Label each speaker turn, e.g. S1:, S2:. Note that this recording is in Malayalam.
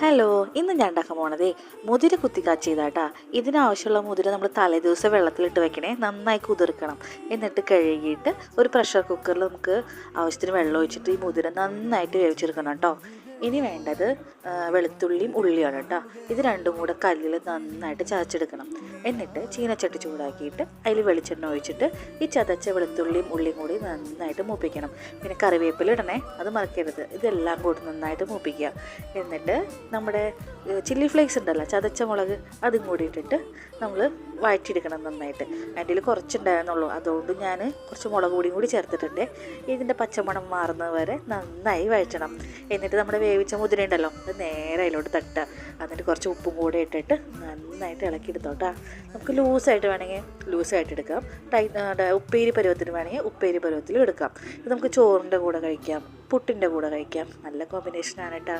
S1: ഹലോ, ഇന്ന് ഞാൻ ഉണ്ടാക്കാൻ പോണതേ മുതിര കുത്തി കാച്ചിയതാട്ടാ. ഇതിനാവശ്യമുള്ള മുതിര നമ്മൾ തലേദിവസം വെള്ളത്തിലിട്ട് വെക്കണേ, നന്നായി കുതിർക്കണം. എന്നിട്ട് കഴുകിയിട്ട് ഒരു പ്രഷർ കുക്കറിൽ നമുക്ക് ആവശ്യത്തിന് വെള്ളം ഒഴിച്ചിട്ട് ഈ മുതിര നന്നായിട്ട് വേവിച്ചെടുക്കണം കേട്ടോ. ഇനി വേണ്ടത് വെളുത്തുള്ളിയും ഉള്ളിയാണ് കേട്ടോ. ഇത് രണ്ടും കൂടെ കല്ലിൽ നന്നായിട്ട് ചതച്ചെടുക്കണം. എന്നിട്ട് ചീനച്ചട്ടി ചൂടാക്കിയിട്ട് അതിൽ വെളിച്ചെണ്ണ ഒഴിച്ചിട്ട് ഈ ചതച്ച വെളുത്തുള്ളിയും ഉള്ളിയും കൂടി നന്നായിട്ട് മൂപ്പിക്കണം. പിന്നെ കറിവേപ്പില ഇടണേ, അത് മറക്കരുത്. ഇതെല്ലാം കൂടി നന്നായിട്ട് മൂപ്പിക്കുക. എന്നിട്ട് നമ്മുടെ ചില്ലി ഫ്ലേക്സ് ഉണ്ടല്ലോ, ചതച്ച മുളക്, അതും കൂടി ഇട്ടിട്ട് നമ്മൾ വഴറ്റിയെടുക്കണം നന്നായിട്ട്. അതിൽ കുറച്ചുണ്ടായിരുന്നുള്ളൂ, അതുകൊണ്ട് ഞാൻ കുറച്ച് മുളക് പൊടിയും കൂടി ചേർത്തിട്ടുണ്ട്. ഇതിൻ്റെ പച്ചമണം മാറുന്നത് വരെ നന്നായി വഴറ്റണം. എന്നിട്ട് നമ്മുടെ വേവിച്ച മുതിര ഉണ്ടല്ലോ, അത് നേരെ അതിലോട്ട് തട്ടുക. എന്നിട്ട് കുറച്ച് ഉപ്പും കൂടെ ഇട്ടിട്ട് നന്നായിട്ട് ഇളക്കിയെടുത്തോട്ടാ. നമുക്ക് ലൂസായിട്ട് വേണമെങ്കിൽ ലൂസായിട്ട് എടുക്കാം, ഉപ്പേരി പരുവത്തിന് വേണമെങ്കിൽ ഉപ്പേരി പരുവത്തിൽ എടുക്കാം. ഇത് നമുക്ക് ചോറിൻ്റെ കൂടെ കഴിക്കാം, പുട്ടിൻ്റെ കൂടെ കഴിക്കാം. നല്ല കോമ്പിനേഷനാണ് കേട്ടോ.